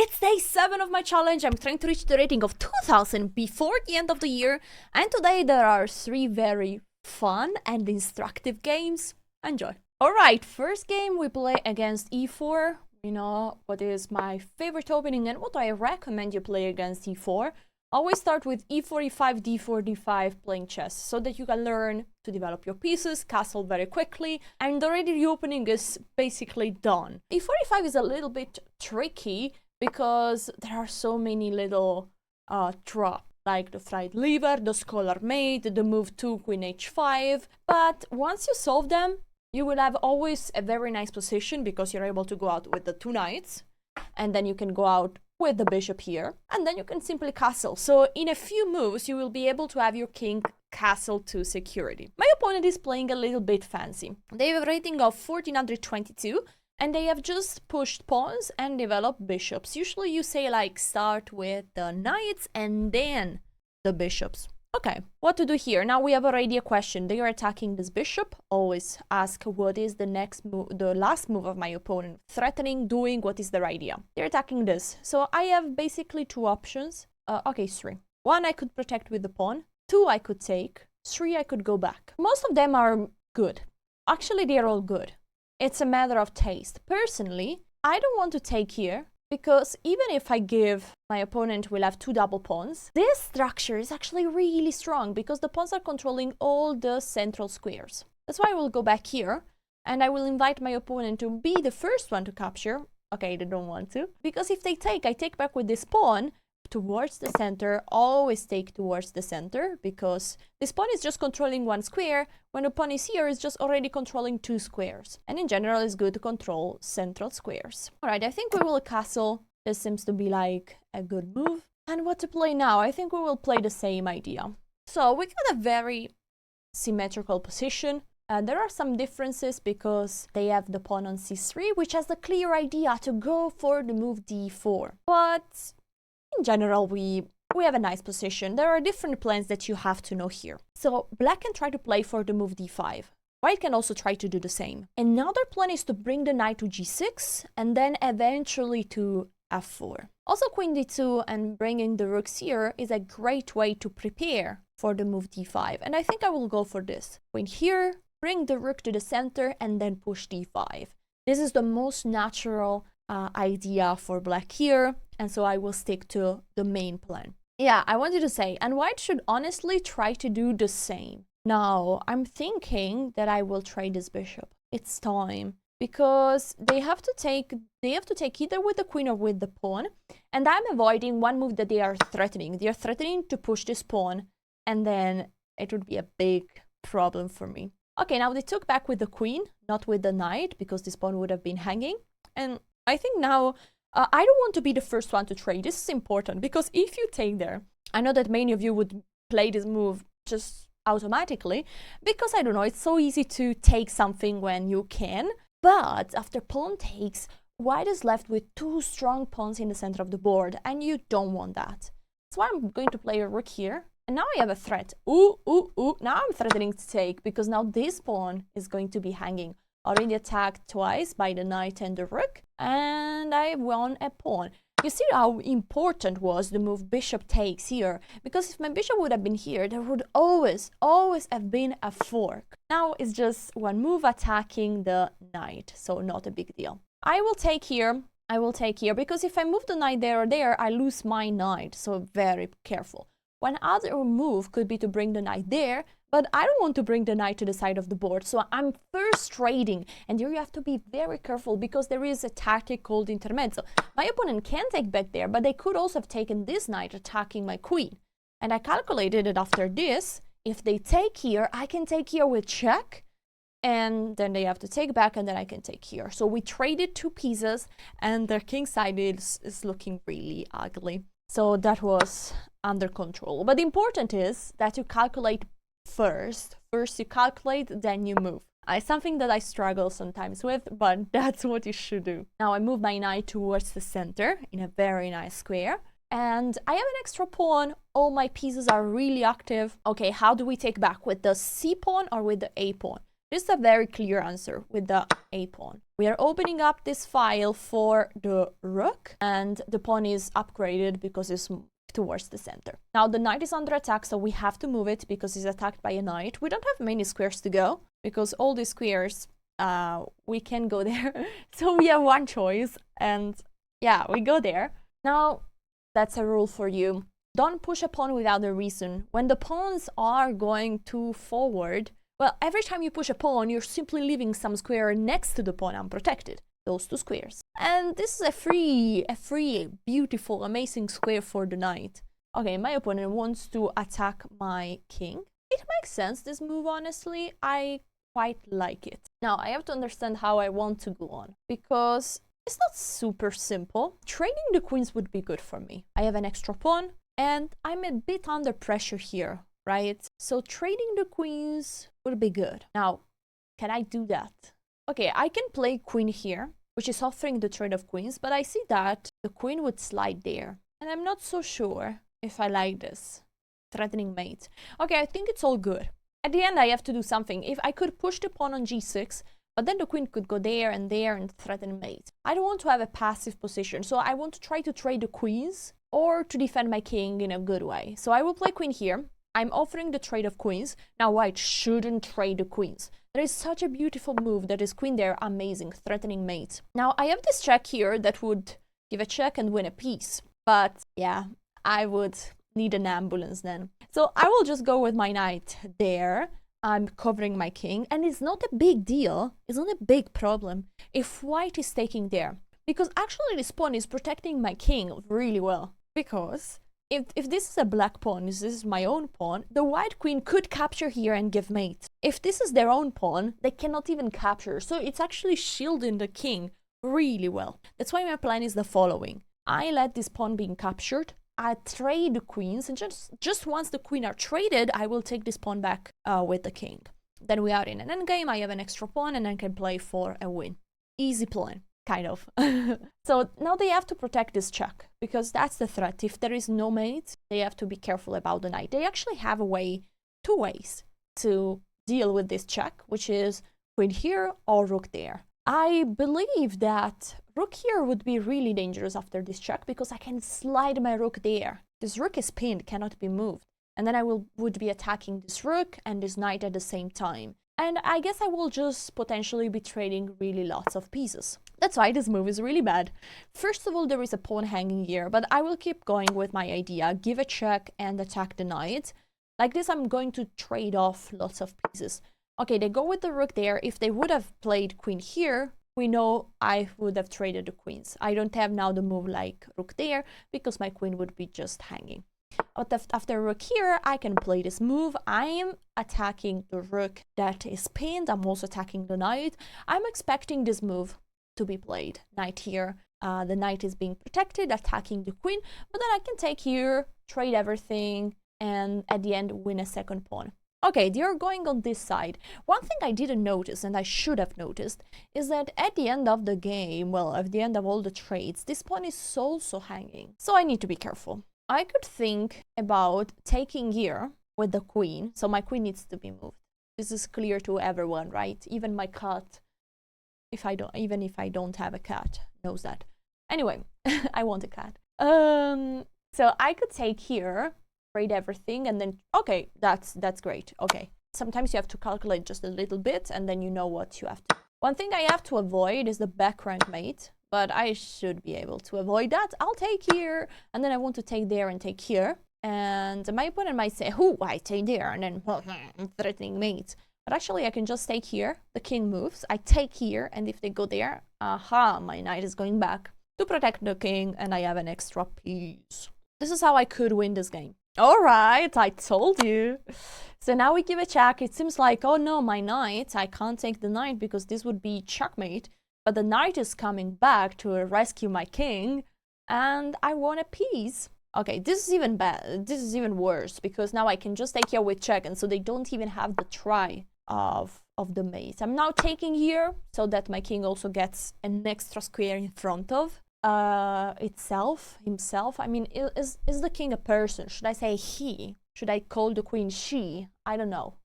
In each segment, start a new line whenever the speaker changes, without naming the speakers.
It's day 7 of my challenge. I'm trying to reach the rating of 2000 before the end of the year. And today there are 3 very fun and instructive games. Enjoy. Alright, first game we play against e4. You know what is my favorite opening and what I recommend you play against e4. Always start with e4, e5, d4, d5 playing chess so that you can learn to develop your pieces, castle very quickly, and already the opening is basically done. e4, e5 is a little bit tricky because there are so many little traps, like the fried liver, the scholar mate, the move to queen h5, but once you solve them, you will have always a very nice position because you're able to go out with the 2 knights, and then you can go out with the bishop here, and then you can simply castle. So in a few moves, you will be able to have your king castle to security. My opponent is playing a little bit fancy. They have a rating of 1422, and they have just pushed pawns and developed bishops. Usually you say like start with the knights and then the bishops. Okay, what to do here? Now we have already a question. They are attacking this bishop. Always ask what is the next move, the last move of my opponent. Threatening, doing, what is their idea? They're attacking this. So I have basically 2 options. Okay, 3. 1 I could protect with the pawn. 2 I could take. 3 I could go back. Most of them are good. Actually, they are all good. It's a matter of taste. Personally, I don't want to take here, because even if I give, my opponent will have 2 double pawns. This structure is actually really strong because the pawns are controlling all the central squares. That's why I will go back here and I will invite my opponent to be the first one to capture. Okay, they don't want to. Because if they take, I take back with this pawn towards the center. Always take towards the center because this pawn is just controlling 1 square. When the pawn is here, it's just already controlling 2 squares. And in general, it's good to control central squares. Alright, I think we will castle. This seems to be like a good move. And what to play now? I think we will play the same idea. So we got a very symmetrical position. There are some differences because they have the pawn on c3, which has the clear idea to go for the move d4. But in general, we have a nice position. There are different plans that you have to know here. So black can try to play for the move d5. White can also try to do the same. Another plan is to bring the knight to g6 and then eventually to f4. Also queen d2 and bringing the rooks here is a great way to prepare for the move d5. And I think I will go for this. Queen here, bring the rook to the center and then push d5. This is the most natural idea for black here, and so I will stick to the main plan. Yeah, I wanted to say, and white should honestly try to do the same. Now, I'm thinking that I will trade this bishop. It's time, because they have to take either with the queen or with the pawn, and I'm avoiding one move that they are threatening. They are threatening to push this pawn, and then it would be a big problem for me. Okay, now they took back with the queen, not with the knight, because this pawn would have been hanging, and I think now, I don't want to be the first one to trade. This is important because if you take there, I know that many of you would play this move just automatically because, I don't know, it's so easy to take something when you can. But after pawn takes, white is left with 2 strong pawns in the center of the board and you don't want that. So I'm going to play a rook here. And now I have a threat. Now I'm threatening to take because now this pawn is going to be hanging. Already attacked twice by the knight and the rook, and I won a pawn. You see how important was the move bishop takes here, because if my bishop would have been here, there would always have been a fork. Now it's just one move attacking the knight, so not a big deal. I will take here, because if I move the knight there or there, I lose my knight, so very careful. One other move could be to bring the knight there, but I don't want to bring the knight to the side of the board, so I'm first trading. And here you have to be very careful because there is a tactic called intermezzo. My opponent can take back there, but they could also have taken this knight attacking my queen. And I calculated that after this, if they take here, I can take here with check, and then they have to take back, and then I can take here. So we traded 2 pieces, and their king side is looking really ugly. So that was under control. But the important is that you calculate first. First you calculate, then you move. It's something that I struggle sometimes with, but that's what you should do. Now I move my knight towards the center in a very nice square. And I have an extra pawn. All my pieces are really active. Okay, how do we take back? With the C pawn or with the A pawn? This is a very clear answer with the a pawn. We are opening up this file for the rook, and the pawn is upgraded because it's towards the center. Now the knight is under attack, so we have to move it because it's attacked by a knight. We don't have many squares to go because all these squares, we can go there. So we have one choice, and yeah, we go there. Now, that's a rule for you. Don't push a pawn without a reason. When the pawns are going too forward, well, every time you push a pawn, you're simply leaving some square next to the pawn unprotected. Those two squares. And this is a free, beautiful, amazing square for the knight. Okay, my opponent wants to attack my king. It makes sense, this move, honestly. I quite like it. Now, I have to understand how I want to go on, because it's not super simple. Trading the queens would be good for me. I have an extra pawn, and I'm a bit under pressure here, right? So trading the queens would be good. Now, can I do that? Okay, I can play queen here, which is offering the trade of queens, but I see that the queen would slide there. And I'm not so sure if I like this. Threatening mate. Okay, I think it's all good. At the end, I have to do something. If I could push the pawn on g6, but then the queen could go there and threaten mate. I don't want to have a passive position, so I want to try to trade the queens or to defend my king in a good way. So I will play queen here. I'm offering the trade of queens. Now white shouldn't trade the queens. There is such a beautiful move that is queen there, amazing, threatening mate. Now I have this check here that would give a check and win a piece. But yeah, I would need an ambulance then. So I will just go with my knight there. I'm covering my king, and it's not a big deal. It's not a big problem if white is taking there, because actually this pawn is protecting my king really well. Because if this is a black pawn, this is my own pawn, the white queen could capture here and give mate. If this is their own pawn, they cannot even capture. So it's actually shielding the king really well. That's why my plan is the following. I let this pawn being captured. I trade the queens, and just once the queen are traded, I will take this pawn back with the king. Then we are in an endgame. I have an extra pawn, and I can play for a win. Easy plan, kind of. So now they have to protect this check, because that's the threat. If there is no mate, they have to be careful about the knight. They actually have a way, two ways to deal with this check, which is queen here or rook there. I believe that rook here would be really dangerous after this check, because I can slide my rook there. This rook is pinned, cannot be moved. And then I would be attacking this rook and this knight at the same time. And I guess I will just potentially be trading really lots of pieces. That's why this move is really bad. First of all, there is a pawn hanging here, but I will keep going with my idea. Give a check and attack the knight. Like this, I'm going to trade off lots of pieces. Okay, they go with the rook there. If they would have played queen here, we know I would have traded the queens. I don't have now the move like rook there, because my queen would be just hanging. But after rook here, I can play this move. I am attacking the rook that is pinned. I'm also attacking the knight. I'm expecting this move to be played. Knight here. The knight is being protected, attacking the queen. But then I can take here, trade everything, and at the end win a second pawn. Okay, they are going on this side. One thing I didn't notice, and I should have noticed, is that at the end of the game, well, at the end of all the trades, this pawn is also hanging. So I need to be careful. I could think about taking here with the queen. So my queen needs to be moved. This is clear to everyone, right? Even my cat, even if I don't have a cat, knows that. Anyway, I want a cat. So I could take here, trade everything, and then okay, that's great. Okay, sometimes you have to calculate just a little bit, and then you know what you have to. One thing I have to avoid is the back rank mate, but I should be able to avoid that. I'll take here, and then I want to take there and take here, and my opponent might say, "Oh, I take there," and then threatening mate. But actually, I can just take here. The king moves. I take here, and if they go there, aha, my knight is going back to protect the king, and I have an extra piece. This is how I could win this game. All right, I told you. So now we give a check. It seems like, oh no, my knight, I can't take the knight because this would be checkmate. But the knight is coming back to rescue my king, and I want a piece. Okay, this is even bad. This is even worse, because now I can just take here with check, and so they don't even have the try of the mate. I'm now taking here so that my king also gets an extra square in front of himself. I mean, is the king a person? Should I say he? Should I call the queen she? I don't know.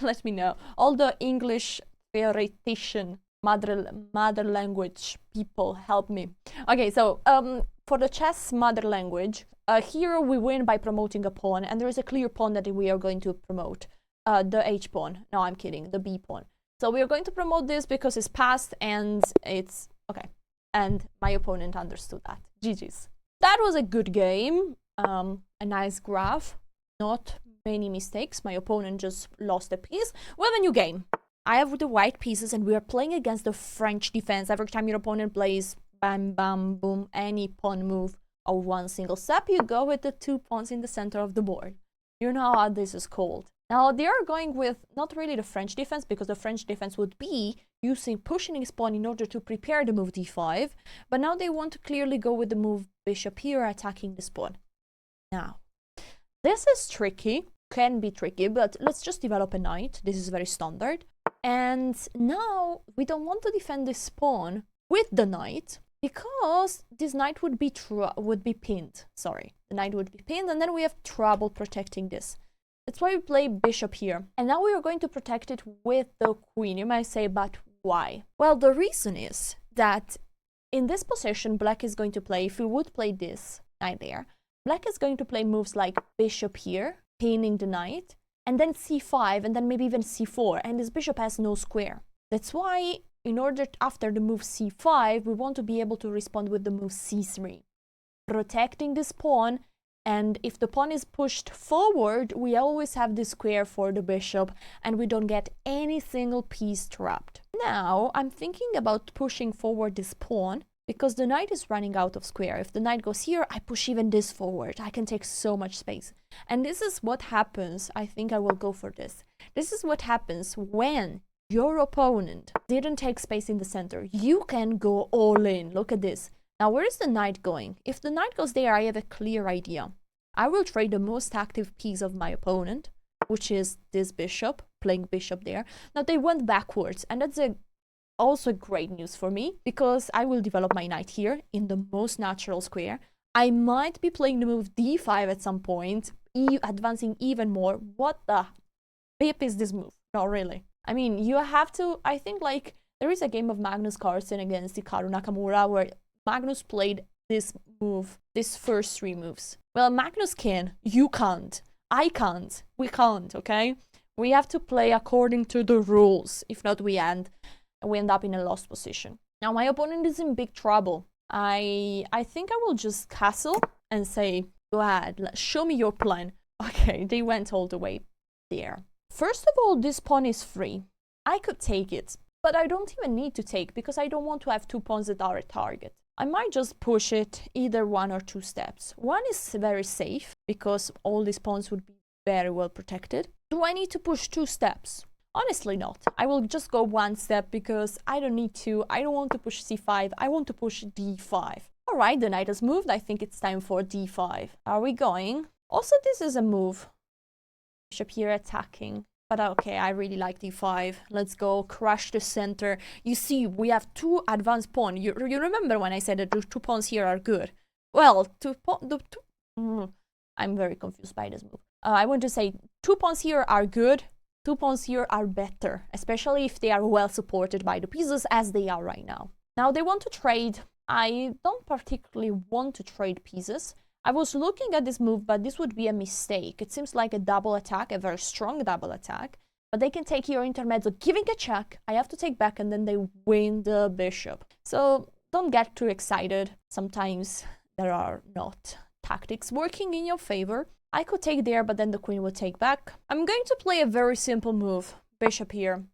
Let me know. All the English theoretician mother language people, help me. Okay, so for the chess mother language, here we win by promoting a pawn, and there is a clear pawn that we are going to promote. The H pawn. No, I'm kidding. The B pawn. So we are going to promote this because it's passed and it's okay. And my opponent understood that. GG's. That was a good game. A nice graph. Not many mistakes. My opponent just lost a piece. We have a new game. I have the white pieces and we are playing against the French defense. Every time your opponent plays bam, bam, boom, any pawn move or one single step, you go with the 2 pawns in the center of the board. You know how this is called. Now they are going with not really the French defense, because the French defense would be using pushing his pawn in order to prepare the move d5, but now they want to clearly go with the move bishop here, attacking this pawn. Now, this is tricky, can be tricky, but let's just develop a knight. This is very standard. And now we don't want to defend this pawn with the knight, because this knight would be pinned. Sorry, the knight would be pinned, and then we have trouble protecting this. That's why we play bishop here. And now we are going to protect it with the queen. You might say, but why? Well, the reason is that in this position, black is going to play, if we would play this knight there, black is going to play moves like bishop here, pinning the knight, and then c5, and then maybe even c4, and this bishop has no square. That's why, in order after the move c5, we want to be able to respond with the move c3, protecting this pawn. And if the pawn is pushed forward, we always have the square for the bishop, and we don't get any single piece trapped. Now, I'm thinking about pushing forward this pawn, because the knight is running out of square. If the knight goes here, I push even this forward. I can take so much space. And this is what happens. I think I will go for this. This is what happens when your opponent didn't take space in the center. You can go all in. Look at this. Now, where is the knight going? If the knight goes there, I have a clear idea. I will trade the most active piece of my opponent, which is this bishop, playing bishop there. Now, they went backwards, and that's also great news for me, because I will develop my knight here in the most natural square. I might be playing the move d5 at some point, advancing even more. What the pip is this move? Not really. I mean, you have to, I think, like, there is a game of Magnus Carlsen against Hikaru Nakamura where Magnus played this move, these first 3 moves. Well, Magnus can, you can't, I can't, we can't, okay? We have to play according to the rules. If not, we end up in a lost position. Now, my opponent is in big trouble. I think I will just castle and say, go ahead, show me your plan. Okay, they went all the way there. First of all, this pawn is free. I could take it, but I don't even need to take, because I don't want to have 2 pawns that are a target. I might just push it either 1 or 2 steps. 1 is very safe, because all these pawns would be very well protected. Do I need to push 2 steps? Honestly not. I will just go 1 step, because I don't need to. I don't want to push c5. I want to push d5. All right, the knight has moved. I think it's time for d5. Are we going? Also, this is a move. Bishop here attacking. But okay, I really like d5. Let's go crush the center. You see, we have 2 advanced pawns. You remember when I said that the 2 pawns here are good? Well, I'm very confused by this move. I want to say 2 pawns here are good. 2 pawns here are better, especially if they are well supported by the pieces as they are right now. Now they want to trade. I don't particularly want to trade pieces. I was looking at this move, but this would be a mistake. It seems like a double attack, a very strong double attack. But they can take here intermezzo, giving a check. I have to take back, and then they win the bishop. So don't get too excited. Sometimes there are not tactics working in your favor. I could take there, but then the queen would take back. I'm going to play a very simple move. Bishop here.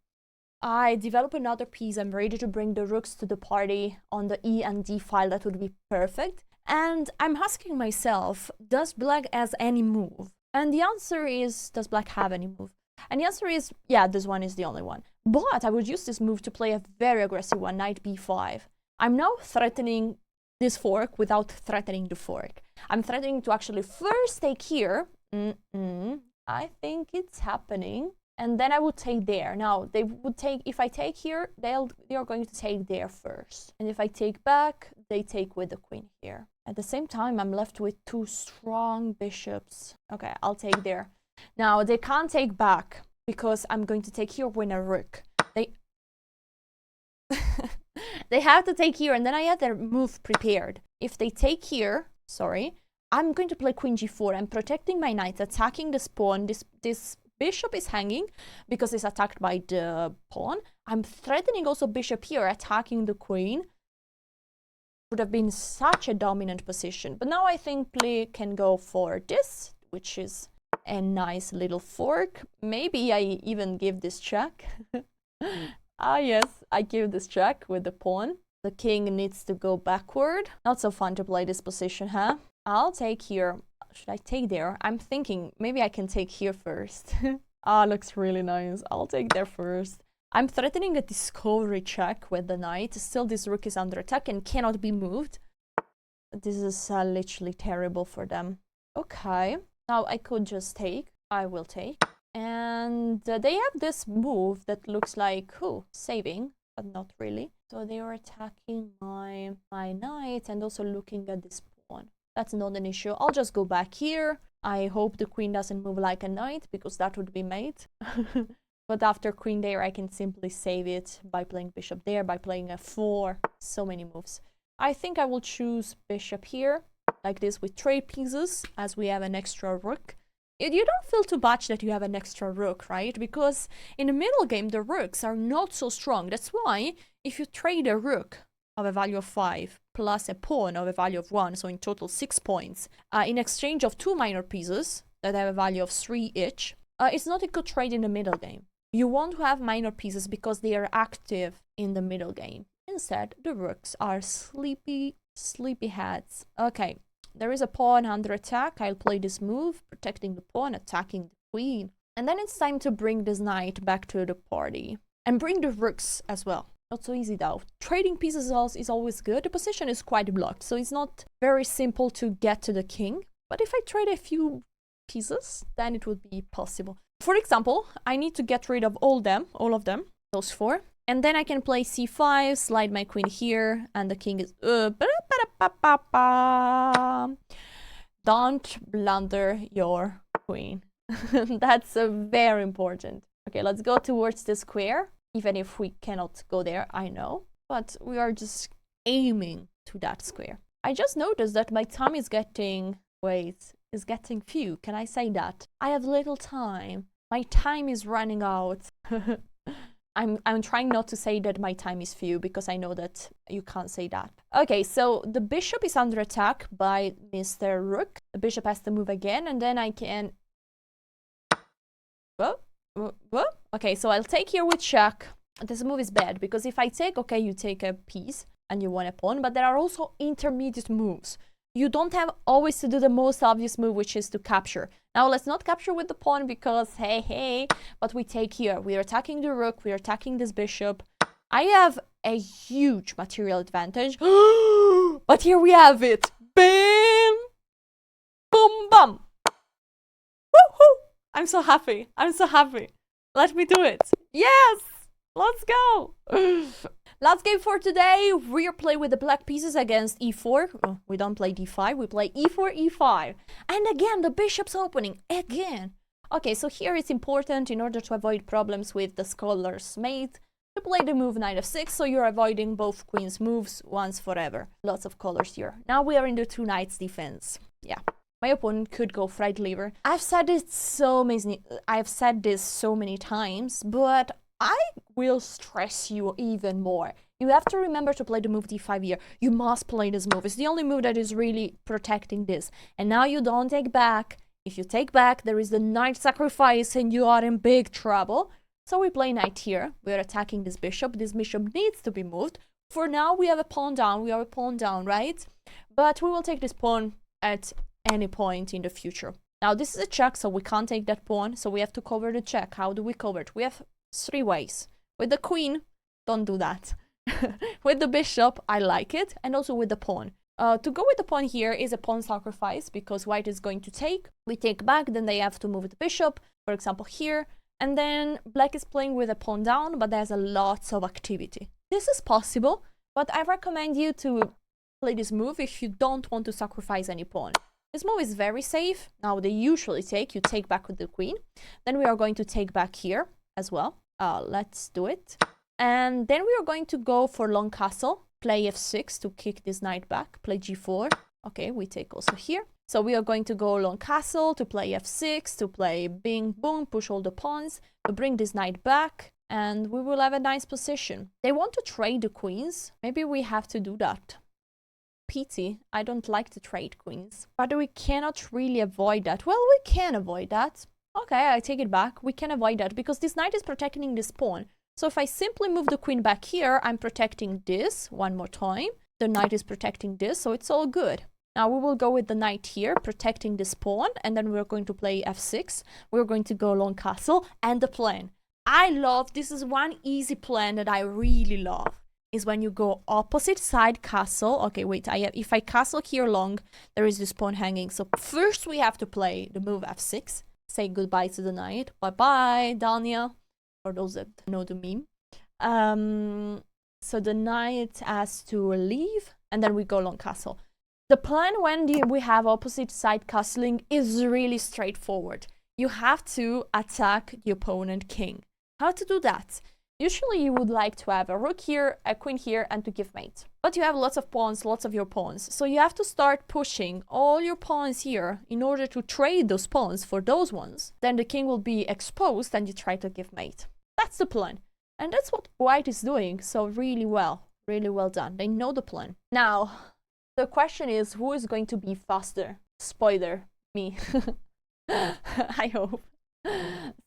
I develop another piece. I'm ready to bring the rooks to the party on the E and D file. That would be perfect. And I'm asking myself, does black has any move? And the answer is, does black have any move? And the answer is, yeah, this one is the only one. But I would use this move to play a very aggressive one, knight b5. I'm now threatening this fork without threatening the fork. I'm threatening to actually first take here. I think it's happening. And then I would take there. Now, they would take, if I take here, they are going to take there first. And if I take back, they take with the queen here. At the same time, I'm left with 2 strong bishops. Okay, I'll take there. Now, they can't take back. because I'm going to take here when a rook. They have to take here, and then I have their move prepared. If they take here, sorry, I'm going to play queen g4. I'm protecting my knight, attacking the pawn. This bishop is hanging because it's attacked by the pawn. I'm threatening also bishop here, attacking the queen. Would have been such a dominant position. But now I think play can go for this, which is a nice little fork. Maybe I even give this check. Ah, yes, I give this check with the pawn. The king needs to go backward. Not so fun to play this position, huh? I'll take here. Should I take there? I'm thinking maybe I can take here first. Ah, looks really nice. I'll take there first. I'm threatening a discovery check with the knight. Still, this rook is under attack and cannot be moved. This is literally terrible for them. Okay, now I could just take. I will take. And they have this move that looks like, saving, but not really. So they are attacking my knight and also looking at this pawn. That's not an issue. I'll just go back here. I hope the queen doesn't move like a knight, because that would be mate. But after queen there, I can simply save it by playing bishop there, by playing f4. So many moves. I think I will choose bishop here, like this, with 3 pieces, as we have an extra rook. You don't feel too much that you have an extra rook, right? Because in the middle game, the rooks are not so strong. That's why if you trade a rook of a value of 5 plus a pawn of a value of 1, so in total 6 points, in exchange of 2 minor pieces that have a value of 3 each, it's not a good trade in the middle game. You want to have minor pieces because they are active in the middle game. Instead, the rooks are sleepy heads. Okay. There is a pawn under attack. I'll play this move, protecting the pawn, attacking the queen. And then it's time to bring this knight back to the party. And bring the rooks as well. Not so easy though. Trading pieces is always good. The position is quite blocked, so it's not very simple to get to the king. But if I trade a few pieces, then it would be possible. For example, I need to get rid of all of them, those 4. And then I can play c5, slide my queen here, and the king is... Don't blunder your queen. That's very important. Okay, let's go towards the square. Even if we cannot go there, I know. But we are just aiming to that square. I just noticed that my time is getting... is getting few. Can I say that? I have little time. My time is running out. I'm trying not to say that my time is few, because I know that you can't say that. Okay, so the bishop is under attack by Mr. Rook. The bishop has to move again, and then I can... Okay, so I'll take here with check. This move is bad, because if I take, okay, you take a piece and you want a pawn, but there are also intermediate moves. You don't have always to do the most obvious move, which is to capture. Now, let's not capture with the pawn because, hey, but we take here. We are attacking the rook. We are attacking this bishop. I have a huge material advantage. But here we have it. Bam! Boom, bum! Woohoo! I'm so happy. I'm so happy. Let me do it. Yes! Let's go! Last game for today, we're playing with the black pieces against e4. Oh, we don't play d5, we play e4, e5. And again, the bishop's opening, again. Okay, so here it's important, in order to avoid problems with the scholar's mate, to play the move knight f6, so you're avoiding both queen's moves once forever. Lots of colors here. Now we are in the 2 knights defense. Yeah. My opponent could go right lever. I've said this so many times, but I will stress you even more. You have to remember to play the move d5 here. You must play this move. It's the only move that is really protecting this. And now you don't take back. If you take back, there is the knight sacrifice and you are in big trouble. So we play knight here. We are attacking this bishop. This bishop needs to be moved. For now, we have a pawn down. We are a pawn down, right? But we will take this pawn at any point in the future. Now, this is a check, so we can't take that pawn. So we have to cover the check. How do we cover it? We have 3 ways. With the queen, don't do that. With the bishop, I like it. And also with the pawn. To go with the pawn here is a pawn sacrifice, because white is going to take. We take back, then they have to move the bishop, for example, here. And then black is playing with a pawn down, but there's a lot of activity. This is possible, but I recommend you to play this move if you don't want to sacrifice any pawn. This move is very safe. Now, they usually you take back with the queen. Then we are going to take back here as well. Let's do it. And then we are going to go for long castle. Play f6 to kick this knight back. Play g4. Okay, we take also here. So we are going to go long castle to play f6, to play bing, boom, push all the pawns, to bring this knight back. And we will have a nice position. They want to trade the queens. Maybe we have to do that. Pity, I don't like to trade queens. But we cannot really avoid that. Well, we can avoid that. Okay, I take it back. We can avoid that because this knight is protecting this pawn. So if I simply move the queen back here, I'm protecting this one more time. The knight is protecting this, so it's all good. Now we will go with the knight here, protecting this pawn, and then we're going to play f6. We're going to go long castle, and the plan. I love, this is one easy plan that I really love, is when you go opposite side castle. Okay, wait, if I castle here long, there is this pawn hanging. So first we have to play the move f6. Say goodbye to the knight. Bye-bye, Dania. For those that know the meme. So the knight has to leave, and then we go long castle. The plan when we have opposite side castling is really straightforward. You have to attack the opponent king. How to do that? Usually you would like to have a rook here, a queen here, and to give mate. But you have lots of pawns, lots of your pawns. So you have to start pushing all your pawns here in order to trade those pawns for those ones. Then the king will be exposed and you try to give mate. That's the plan. And that's what white is doing. So really well done. They know the plan. Now, the question is, who is going to be faster? Spoiler, me. I hope.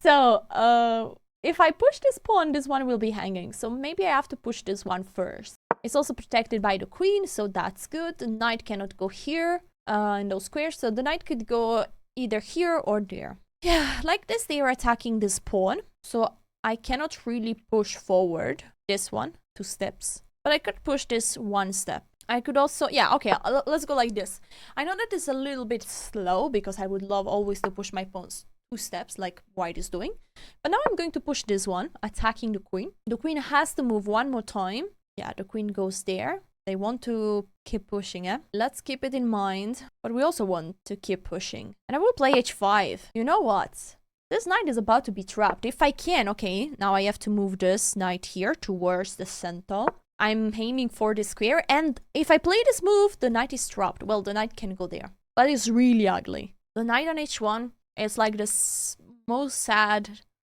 So, if I push this pawn, this one will be hanging. So maybe I have to push this one first. It's also protected by the queen, so that's good. The knight cannot go here in those squares. So the knight could go either here or there. Yeah, like this, they are attacking this pawn. So I cannot really push forward this one 2 steps. But I could push this 1 step. I could also, yeah, okay, let's go like this. I know that it's a little bit slow because I would love always to push my pawns 2 steps like white is doing. But now I'm going to push this one, attacking the queen. The queen has to move 1 more time. Yeah, the queen goes there. They want to keep pushing it. Let's keep it in mind. But we also want to keep pushing. And I will play h5. You know what? This knight is about to be trapped. If I can, okay, now I have to move this knight here towards the center. I'm aiming for the square. And if I play this move, the knight is trapped. Well, the knight can go there. But it's really ugly. The knight on h1. It's like the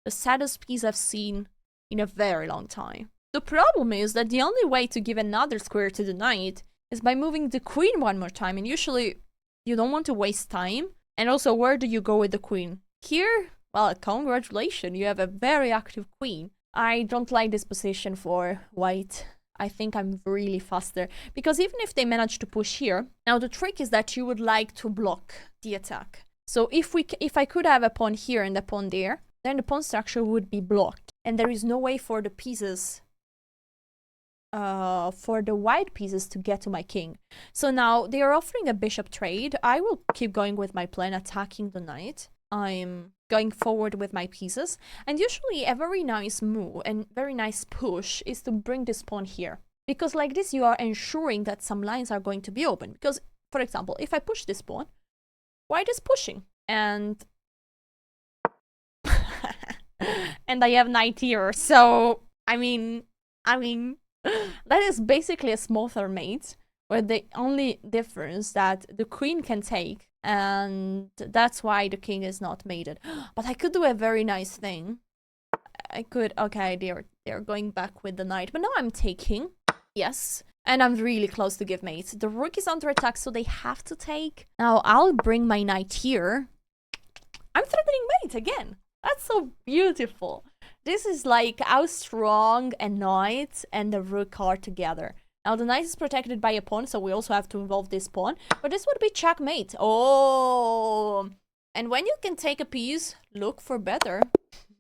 saddest piece I've seen in a very long time. The problem is that the only way to give another square to the knight is by moving the queen 1 more time. And usually you don't want to waste time. And also, where do you go with the queen? Here? Well, congratulations, you have a very active queen. I don't like this position for white. I think I'm really faster. Because even if they manage to push here, now the trick is that you would like to block the attack. So if I could have a pawn here and a pawn there, then the pawn structure would be blocked. And there is no way for the pieces, for the white pieces to get to my king. So now they are offering a bishop trade. I will keep going with my plan, attacking the knight. I'm going forward with my pieces. And usually a very nice move and very nice push is to bring this pawn here. Because like this, you are ensuring that some lines are going to be open. Because, for example, if I push this pawn, white is pushing, and and I have knight here. So I mean, that is basically a smoother mate, where the only difference that the queen can take, and that's why the king is not mated. But I could do a very nice thing. I could, okay, they're going back with the knight, but now I'm taking, yes. And I'm really close to give mate. The rook is under attack, so they have to take. Now, I'll bring my knight here. I'm threatening mate again. That's so beautiful. This is like how strong a knight and the rook are together. Now, the knight is protected by a pawn, so we also have to involve this pawn. But this would be checkmate. Oh. And when you can take a piece, look for better.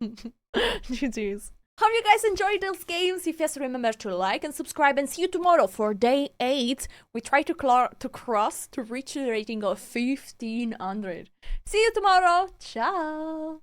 GG's. Hope you guys enjoyed those games. If yes, remember to like and subscribe, and see you tomorrow for day 8. We try to reach the rating of 1500. See you tomorrow. Ciao.